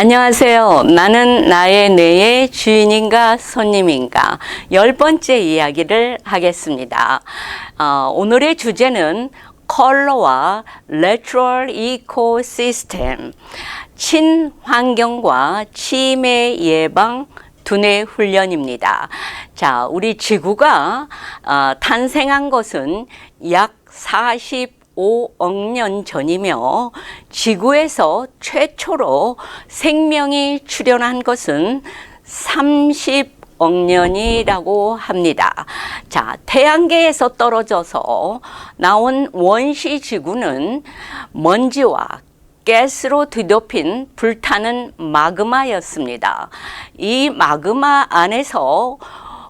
안녕하세요. 나는 나의 뇌의 주인인가 손님인가 10번째 이야기를 하겠습니다. 오늘의 주제는 컬러와 Natural Ecosystem, 친환경과 치매 예방 두뇌 훈련입니다. 자, 우리 지구가 탄생한 것은 약 45억 년 전이며 지구에서 최초로 생명이 출현한 것은 30억 년이라고 합니다. 자, 태양계에서 떨어져서 나온 원시 지구는 먼지와 가스로 뒤덮인 불타는 마그마였습니다. 이 마그마 안에서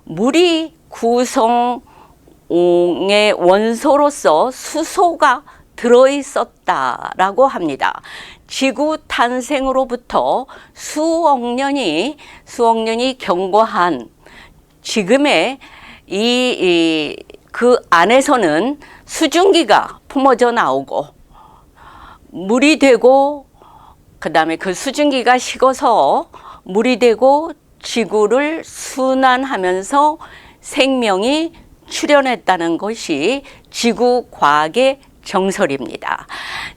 물이 구성의 원소로서 수소가 들어있었다라고 합니다. 지구 탄생으로부터 수억 년이 경과한 지금의 그 안에서는 수증기가 품어져 나오고 물이 되고 그 다음에 그 수증기가 식어서 물이 되고 지구를 순환하면서 생명이 출현했다는 것이 지구 과학의 정설입니다.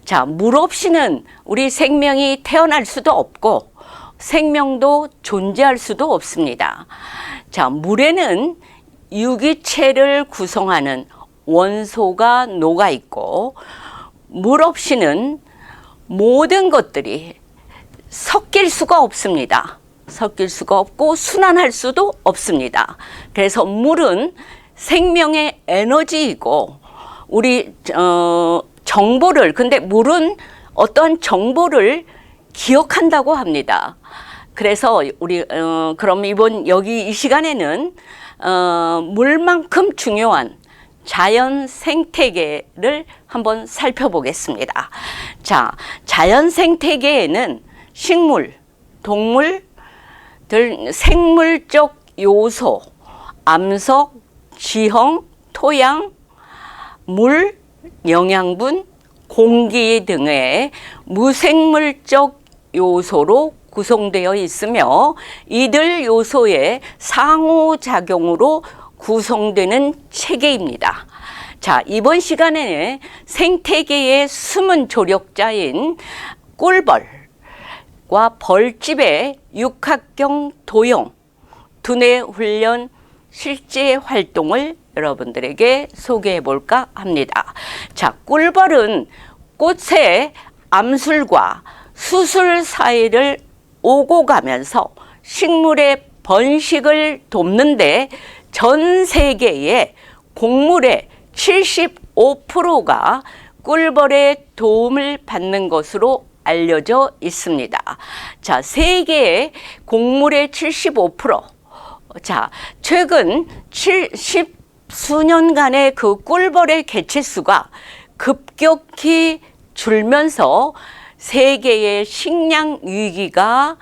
자, 물 없이는 우리 생명이 태어날 수도 없고 생명도 존재할 수도 없습니다. 자, 물에는 유기체를 구성하는 원소가 녹아 있고 물 없이는 모든 것들이 섞일 수가 없습니다. 섞일 수가 없고 순환할 수도 없습니다. 그래서 물은 생명의 에너지이고 우리 정보를 근데 물은 어떤 정보를 기억한다고 합니다. 그래서 우리 그럼 여기 이 시간에는 물만큼 중요한 자연 생태계를 한번 살펴보겠습니다. 자, 자연 생태계에는 식물, 동물 등 생물적 요소, 암석, 지형, 토양, 물, 영양분, 공기 등의 무생물적 요소로 구성되어 있으며 이들 요소의 상호작용으로 구성되는 체계입니다. 자, 이번 시간에는 생태계의 숨은 조력자인 꿀벌과 벌집의 육합경 도형 두뇌 훈련 실제 활동을 여러분들에게 소개해 볼까 합니다. 자, 꿀벌은 꽃의 암술과 수술 사이를 오고 가면서 식물의 번식을 돕는데 전 세계의 곡물의 75%가 꿀벌의 도움을 받는 것으로 알려져 있습니다. 자, 세계의 곡물의 75%. 자, 최근 70수년간의 그 꿀벌의 개체수가 급격히 줄면서 세계의 식량 위기가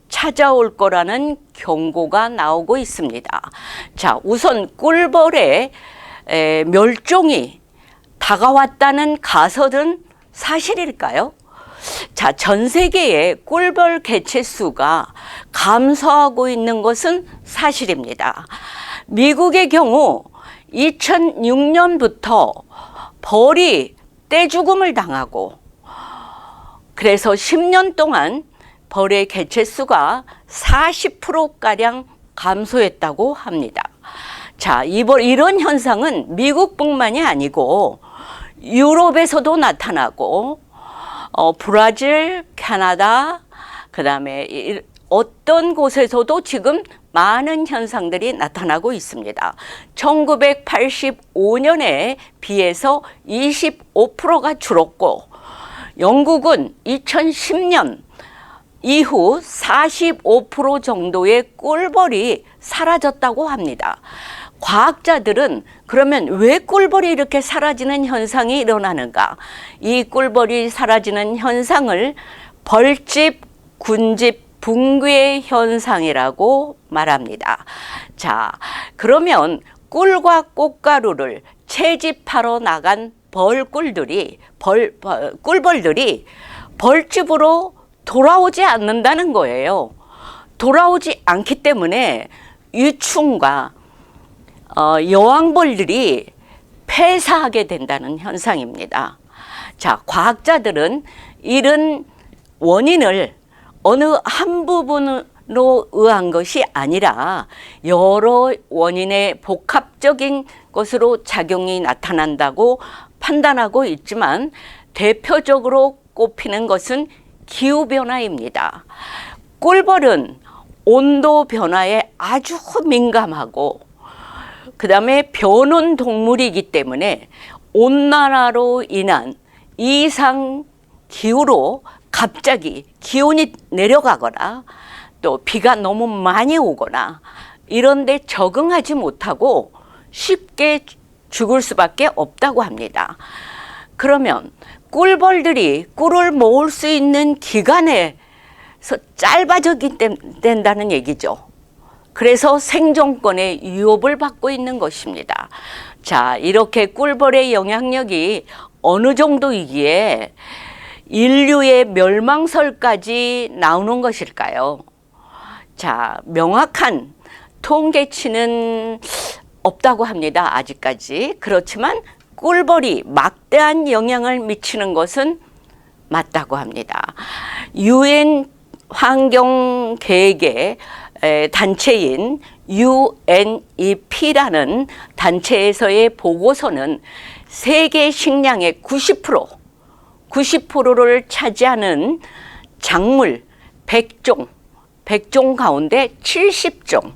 찾아올 거라는 경고가 나오고 있습니다. 자, 우선 꿀벌의 멸종이 다가왔다는 가설은 사실일까요? 자, 전 세계의 꿀벌 개체수가 감소하고 있는 것은 사실입니다. 미국의 경우 2006년부터 벌이 떼죽음을 당하고 그래서 10년 동안 벌의 개체수가 40%가량 감소했다고 합니다. 자, 이런 현상은 미국뿐만이 아니고 유럽에서도 나타나고 브라질, 캐나다, 그 다음에 어떤 곳에서도 지금 많은 현상들이 나타나고 있습니다. 1985년에 비해서 25%가 줄었고 영국은 2010년 이후 45% 정도의 꿀벌이 사라졌다고 합니다. 과학자들은 그러면 왜 꿀벌이 이렇게 사라지는 현상이 일어나는가? 이 꿀벌이 사라지는 현상을 벌집, 군집, 붕괴 현상이라고 말합니다. 자, 그러면 꿀과 꽃가루를 채집하러 나간 꿀벌들이 벌집으로 돌아오지 않는다는 거예요. 돌아오지 않기 때문에 유충과 여왕벌들이 폐사하게 된다는 현상입니다. 자, 과학자들은 이런 원인을 어느 한 부분으로 의한 것이 아니라 여러 원인의 복합적인 것으로 작용이 나타난다고 판단하고 있지만 대표적으로 꼽히는 것은 기후변화입니다. 꿀벌은 온도 변화에 아주 민감하고 그 다음에 변온 동물이기 때문에 온난화로 인한 이상 기후로 갑자기 기온이 내려가거나 또 비가 너무 많이 오거나 이런 데 적응하지 못하고 쉽게 죽을 수밖에 없다고 합니다. 그러면 꿀벌들이 꿀을 모을 수 있는 기간에서 짧아지게 된다는 얘기죠. 그래서 생존권의 위협을 받고 있는 것입니다. 자, 이렇게 꿀벌의 영향력이 어느 정도이기에 인류의 멸망설까지 나오는 것일까요? 자, 명확한 통계치는 없다고 합니다. 아직까지. 그렇지만 꿀벌이 막대한 영향을 미치는 것은 맞다고 합니다. UN 환경계획의 단체인 UNEP라는 단체에서의 보고서는 세계 식량의 90%를 차지하는 작물 100종 가운데 70종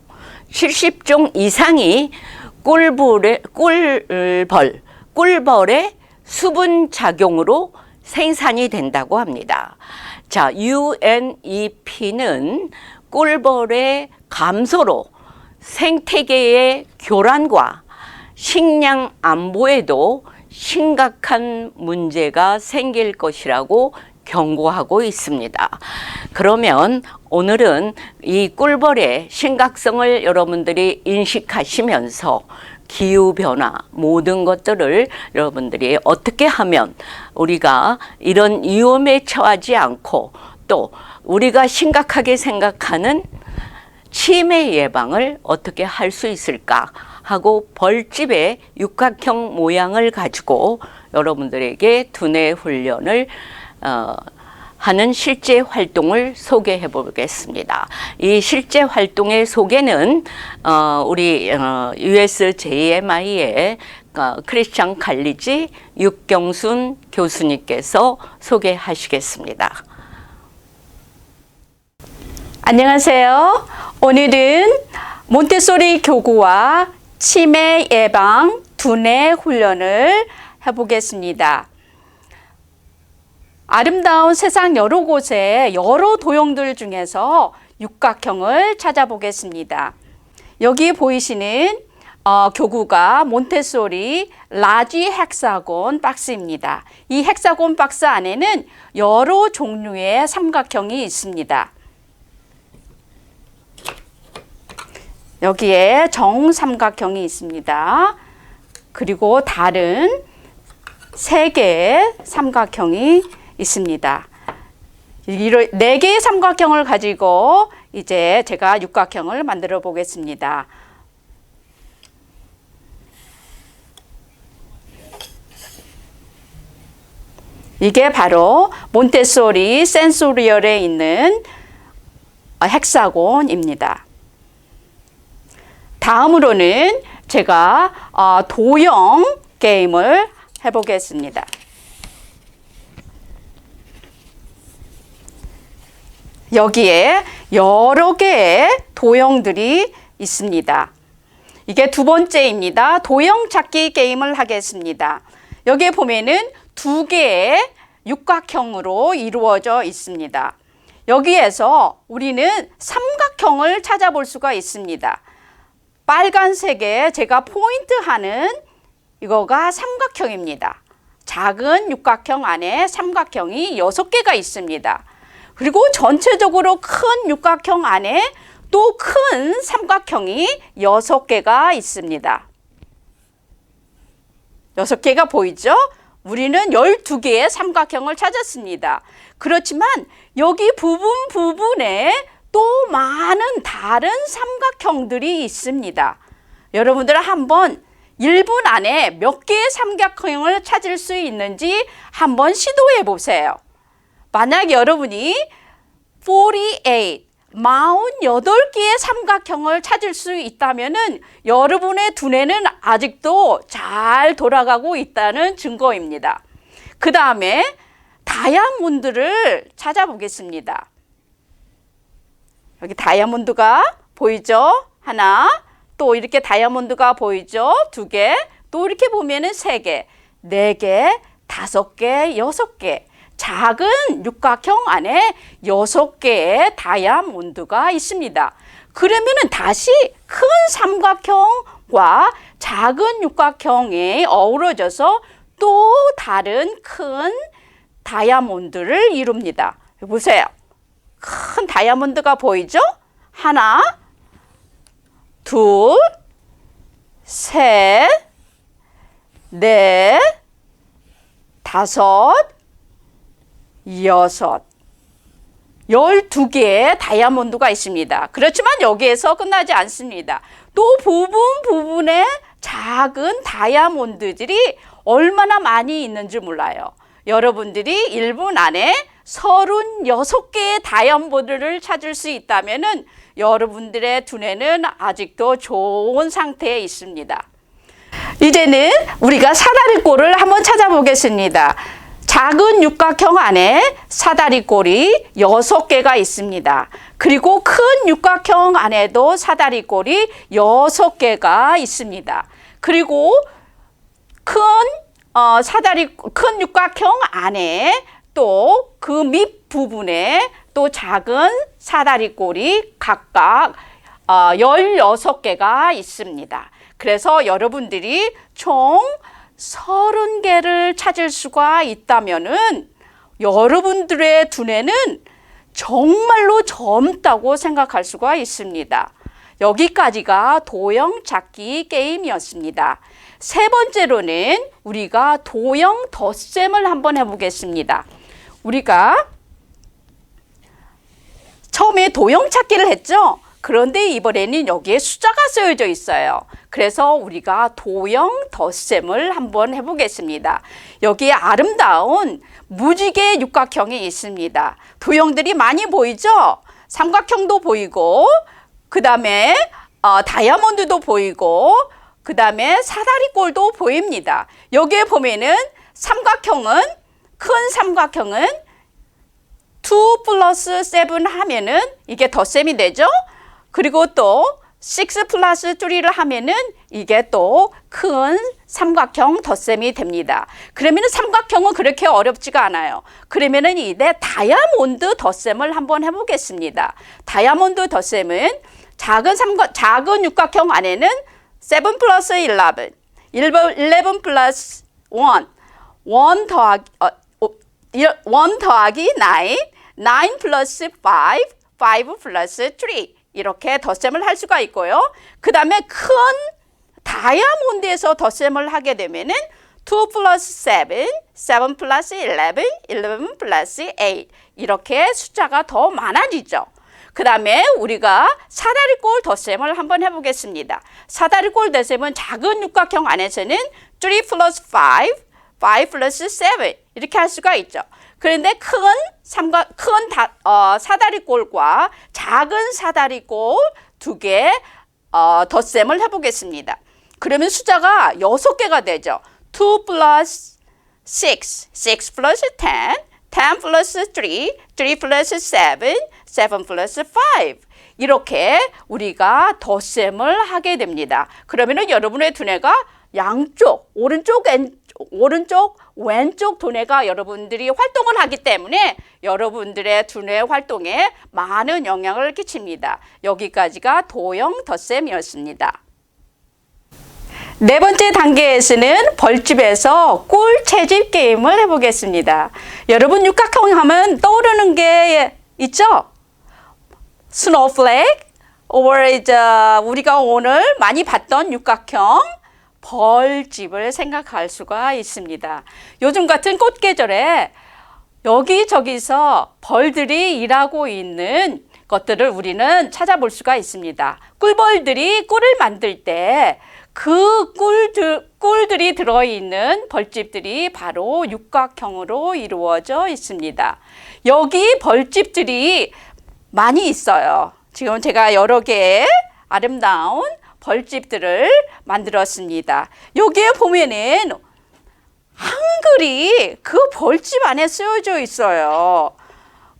이상이 꿀벌의 수분 작용으로 생산이 된다고 합니다. 자, UNEP는 꿀벌의 감소로 생태계의 교란과 식량 안보에도 심각한 문제가 생길 것이라고 경고하고 있습니다. 그러면 오늘은 이 꿀벌의 심각성을 여러분들이 인식하시면서 기후변화 모든 것들을 여러분들이 어떻게 하면 우리가 이런 위험에 처하지 않고 또 우리가 심각하게 생각하는 치매 예방을 어떻게 할 수 있을까 하고 벌집의 육각형 모양을 가지고 여러분들에게 두뇌 훈련을 하는 실제 활동을 소개해 보겠습니다. 이 실제 활동의 소개는 우리 USJMI의 크리스찬 칼리지 육경순 교수님께서 소개하시겠습니다. 안녕하세요. 오늘은 몬테소리 교구와 치매 예방 두뇌 훈련을 해보겠습니다. 아름다운 세상 여러 곳에 여러 도형들 중에서 육각형을 찾아보겠습니다. 여기 보이시는 교구가 몬테소리 라지 헥사곤 박스입니다. 이 헥사곤 박스 안에는 여러 종류의 삼각형이 있습니다. 여기에 정삼각형이 있습니다. 그리고 다른 3개의 삼각형이 있습니다. 4개의 삼각형을 가지고 이제 제가 육각형을 만들어 보겠습니다. 이게 바로 몬테소리 센소리얼에 있는 헥사곤입니다. 다음으로는 제가 도형 게임을 해보겠습니다. 여기에 여러 개의 도형들이 있습니다. 이게 2번째입니다. 도형 찾기 게임을 하겠습니다. 여기에 보면은 2개의 육각형으로 이루어져 있습니다. 여기에서 우리는 삼각형을 찾아볼 수가 있습니다. 빨간색에 제가 포인트하는 이거가 삼각형입니다. 작은 육각형 안에 삼각형이 6개가 있습니다. 그리고 전체적으로 큰 육각형 안에 또 큰 삼각형이 6개가 있습니다. 6개가 보이죠? 우리는 12개의 삼각형을 찾았습니다. 그렇지만 여기 부분에 또 많은 다른 삼각형들이 있습니다. 여러분들 한번 1분 안에 몇 개의 삼각형을 찾을 수 있는지 한번 시도해 보세요. 만약 여러분이 48개의 삼각형을 찾을 수 있다면은 여러분의 두뇌는 아직도 잘 돌아가고 있다는 증거입니다. 그 다음에 다이아몬드를 찾아보겠습니다. 여기 다이아몬드가 보이죠? 하나, 또 이렇게 다이아몬드가 보이죠? 2개, 또 이렇게 보면은 3개, 4개, 5개, 6개. 작은 육각형 안에 6개의 다이아몬드가 있습니다. 그러면은 다시 큰 삼각형과 작은 육각형이 어우러져서 또 다른 큰 다이아몬드를 이룹니다. 보세요. 큰 다이아몬드가 보이죠? 하나, 둘, 셋, 넷, 다섯, 12개의 다이아몬드가 있습니다. 그렇지만 여기에서 끝나지 않습니다. 또 부분에 작은 다이아몬드들이 얼마나 많이 있는지 몰라요. 여러분들이 1분 안에 36개의 다이아몬드를 찾을 수 있다면은 여러분들의 두뇌는 아직도 좋은 상태에 있습니다. 이제는 우리가 사다리꼴을 한번 찾아보겠습니다. 작은 육각형 안에 사다리꼴이 6개가 있습니다. 그리고 큰 육각형 안에도 사다리꼴이 6개가 있습니다. 그리고 큰 육각형 안에 또 그 밑부분에 또 작은 사다리꼴이 각각 16개가 있습니다. 그래서 여러분들이 총 30개를 찾을 수가 있다면은 여러분들의 두뇌는 정말로 젊다고 생각할 수가 있습니다. 여기까지가 도형 찾기 게임이었습니다. 세 번째로는 우리가 도형 덧셈을 한번 해보겠습니다. 우리가 처음에 도형 찾기를 했죠? 그런데 이번에는 여기에 숫자가 쓰여져 있어요. 그래서 우리가 도형 덧셈을 한번 해보겠습니다. 여기에 아름다운 무지개 육각형이 있습니다. 도형들이 많이 보이죠? 삼각형도 보이고, 그 다음에 다이아몬드도 보이고, 그 다음에 사다리꼴도 보입니다. 여기에 보면은 큰 삼각형은 2 플러스 7 하면은 이게 덧셈이 되죠? 그리고 또 6 플러스 3를 하면은 이게 또 큰 삼각형 덧셈이 됩니다. 그러면은 삼각형은 그렇게 어렵지가 않아요. 그러면은 이제 다이아몬드 덧셈을 한번 해보겠습니다. 다이아몬드 덧셈은 작은 육각형 안에는 7 플러스 11, 11 플러스 1, 1 더하기 9, 9 플러스 5, 5 플러스 3 이렇게 덧셈을 할 수가 있고요. 그 다음에 큰 다이아몬드에서 덧셈을 하게 되면은 2 플러스 7, 7 플러스 11, 11 플러스 8 이렇게 숫자가 더 많아지죠. 그 다음에 우리가 사다리꼴 덧셈을 한번 해보겠습니다. 사다리꼴 덧셈은 작은 육각형 안에서는 3 플러스 5, 5 플러스 7 이렇게 할 수가 있죠. 그런데 큰 사다리꼴과 작은 사다리꼴 2개 덧셈을 해보겠습니다. 그러면 숫자가 6개가 되죠. 2 플러스 6, 6 플러스 10, 10 플러스 3, 3 플러스 7, 7 플러스 5 이렇게 우리가 덧셈을 하게 됩니다. 그러면은 여러분의 두뇌가 양쪽, 오른쪽, 왼쪽 두뇌가 여러분들이 활동을 하기 때문에 여러분들의 두뇌 활동에 많은 영향을 끼칩니다. 여기까지가 도형 덧셈이었습니다. 네 번째 단계에서는 벌집에서 꿀 채집 게임을 해보겠습니다. 여러분 육각형 하면 떠오르는 게 있죠? 스노우플레이크, 우리가 오늘 많이 봤던 육각형, 벌집을 생각할 수가 있습니다. 요즘 같은 꽃 계절에 여기저기서 벌들이 일하고 있는 것들을 우리는 찾아볼 수가 있습니다. 꿀벌들이 꿀을 만들 때 그 꿀들이 들어있는 벌집들이 바로 육각형으로 이루어져 있습니다. 여기 벌집들이 많이 있어요. 지금 제가 여러 개의 아름다운 벌집들을 만들었습니다. 여기에 보면은 한글이 그 벌집 안에 쓰여져 있어요.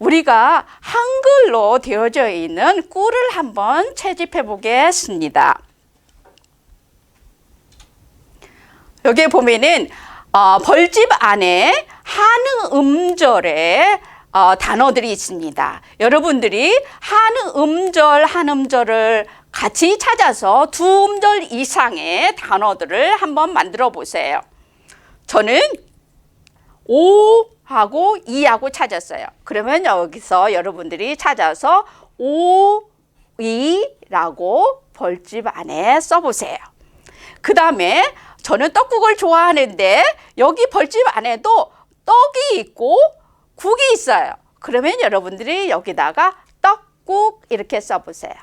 우리가 한글로 되어져 있는 꿀을 한번 채집해 보겠습니다. 여기에 보면은 벌집 안에 한음 음절의 단어들이 있습니다. 여러분들이 한음절을 같이 찾아서 두 음절 이상의 단어들을 한번 만들어 보세요. 저는 오하고 이하고 찾았어요. 그러면 여기서 여러분들이 찾아서 오이라고 벌집 안에 써보세요. 그 다음에 저는 떡국을 좋아하는데 여기 벌집 안에도 떡이 있고 국이 있어요. 그러면 여러분들이 여기다가 떡국 이렇게 써보세요.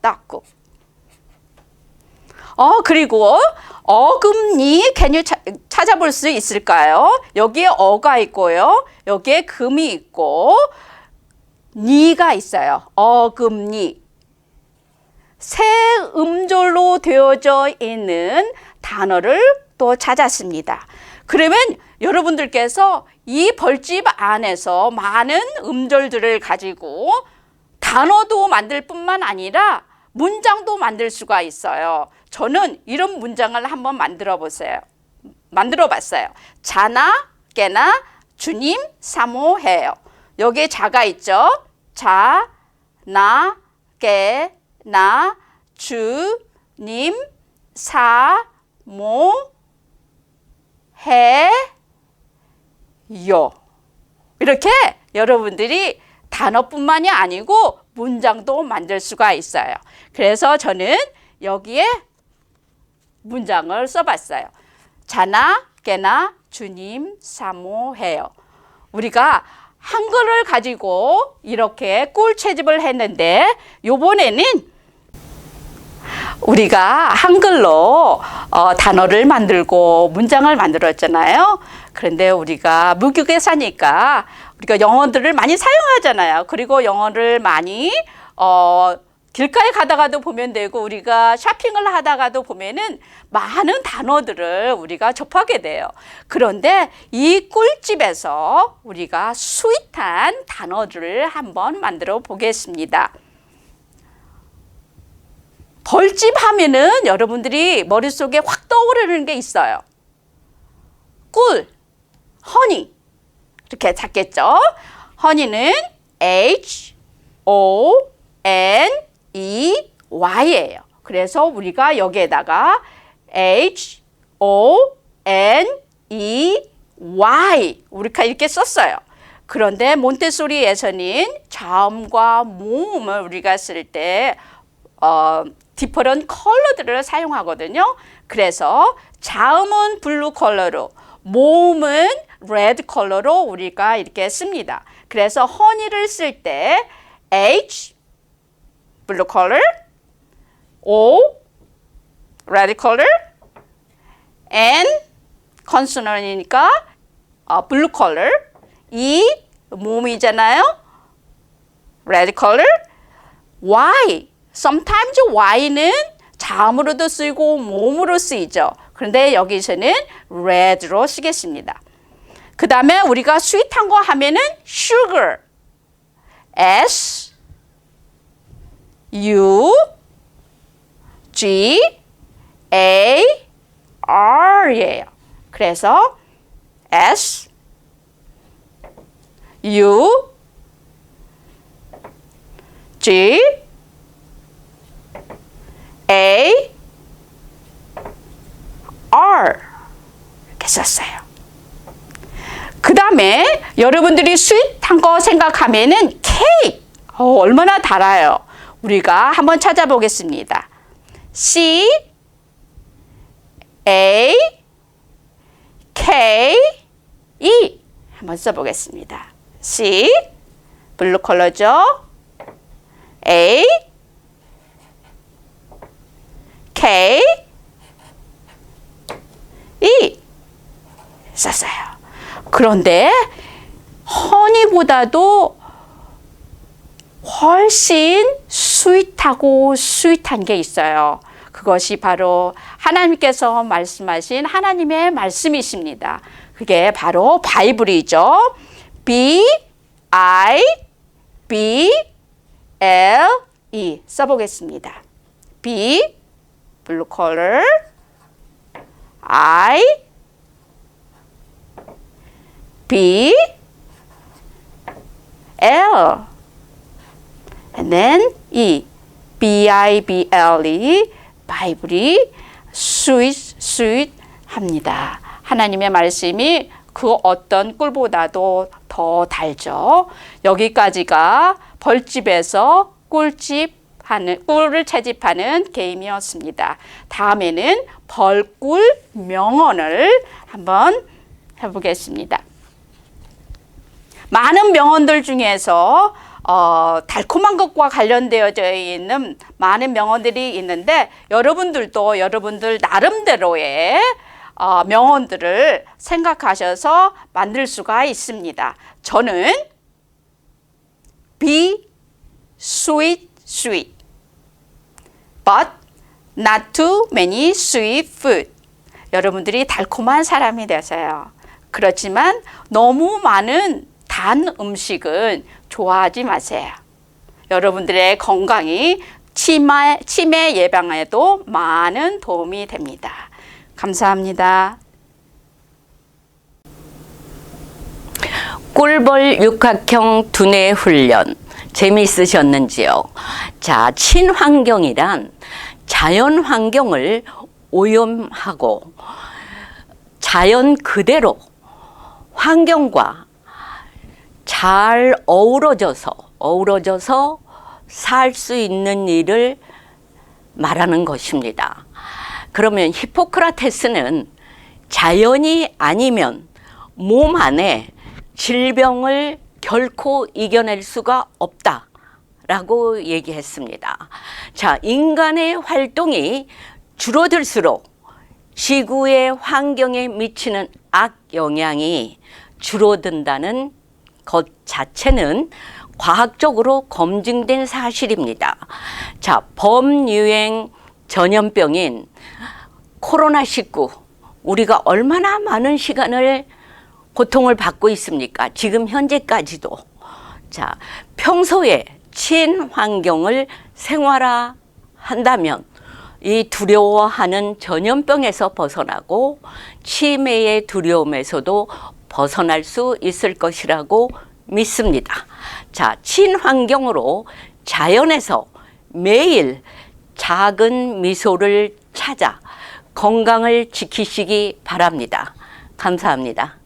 떡국. 그리고 어금니 찾아볼 수 있을까요? 여기에 어가 있고요. 여기에 금이 있고 니가 있어요. 어금니. 세 음절로 되어져 있는 단어를 또 찾았습니다. 그러면 여러분들께서 이 벌집 안에서 많은 음절들을 가지고 단어도 만들 뿐만 아니라 문장도 만들 수가 있어요. 저는 이런 문장을 한번 만들어 봤어요. 자나 깨나 주님 사모해요. 여기에 자가 있죠. 자, 나, 깨, 나, 주님 사모해요. 이렇게 여러분들이 단어뿐만이 아니고 문장도 만들 수가 있어요. 그래서 저는 여기에 문장을 써봤어요. 자나 깨나 주님 사모해요. 우리가 한글을 가지고 이렇게 꿀 채집을 했는데 요번에는 우리가 한글로 단어를 만들고 문장을 만들었잖아요. 그런데 우리가 미국에 사니까 우리가 영어들을 많이 사용하잖아요. 그리고 영어를 많이 길가에 가다가도 보면 되고 우리가 쇼핑을 하다가도 보면은 많은 단어들을 우리가 접하게 돼요. 그런데 이 꿀집에서 우리가 스윗한 단어들을 한번 만들어 보겠습니다. 벌집 하면은 여러분들이 머릿속에 확 떠오르는 게 있어요. 꿀, 허니 이렇게 찾겠죠. 허니는 H-O-N-E-Y예요. 그래서 우리가 여기에다가 H-O-N-E-Y 우리가 이렇게 썼어요. 그런데 몬테소리에서는 자음과 모음을 우리가 쓸 때 디퍼런 컬러들을 사용하거든요. 그래서 자음은 블루 컬러로 모음은 레드 컬러로 우리가 이렇게 씁니다. 그래서 허니를 쓸 때 H 블루 컬러, O 레드 컬러, N 컨소넌이니까 블루 컬러, E 모음이잖아요. 레드 컬러, Y sometimes Y는 자음으로도 쓰이고 모음으로 쓰이죠. 그런데 여기서는 red로 쓰겠습니다. 그 다음에 우리가 스윗한 거 하면은 sugar, S, U, G, A, R예요. 그래서 S, U, G, A, R 이렇게 썼어요. 그 다음에 여러분들이 스윗한 거 생각하면은 케이크 얼마나 달아요. 우리가 한번 찾아보겠습니다. C, A, K, E 한번 써보겠습니다. C, 블루 컬러죠. A, K, E 썼어요. 그런데 허니보다도 훨씬 스윗하고 스윗한 게 있어요. 그것이 바로 하나님께서 말씀하신 하나님의 말씀이십니다. 그게 바로 바이블이죠. B, I, B, L, E 써보겠습니다. B, blue color, I, B, L, and then E, B-I-B-L-E, 바이블이 sweet 합니다. 하나님의 말씀이 그 어떤 꿀보다도 더 달죠. 여기까지가 벌집에서 꿀을 채집하는 게임이었습니다. 다음에는 벌꿀 명언을 한번 해보겠습니다. 많은 명언들 중에서 달콤한 것과 관련되어져 있는 많은 명언들이 있는데 여러분들도 여러분들 나름대로의 명언들을 생각하셔서 만들 수가 있습니다. 저는 be sweet, but not too many sweet food. 여러분들이 달콤한 사람이 되세요. 그렇지만 너무 많은 단 음식은 좋아하지 마세요. 여러분들의 건강이 치매 예방에도 많은 도움이 됩니다. 감사합니다. 꿀벌 육각형 두뇌 훈련 재미있으셨는지요? 자, 친환경이란 자연 환경을 오염하고 자연 그대로 환경과 잘 어우러져서 살 수 있는 일을 말하는 것입니다. 그러면 히포크라테스는 자연이 아니면 몸 안에 질병을 결코 이겨낼 수가 없다라고 얘기했습니다. 자, 인간의 활동이 줄어들수록 지구의 환경에 미치는 악영향이 줄어든다는 것 자체는 과학적으로 검증된 사실입니다. 자, 범유행 전염병인 코로나19, 우리가 얼마나 많은 시간을 고통을 받고 있습니까? 지금 현재까지도. 자, 평소에 친환경을 생활화한다면 이 두려워하는 전염병에서 벗어나고 치매의 두려움에서도 벗어날 수 있을 것이라고 믿습니다. 자, 친환경으로 자연에서 매일 작은 미소를 찾아 건강을 지키시기 바랍니다. 감사합니다.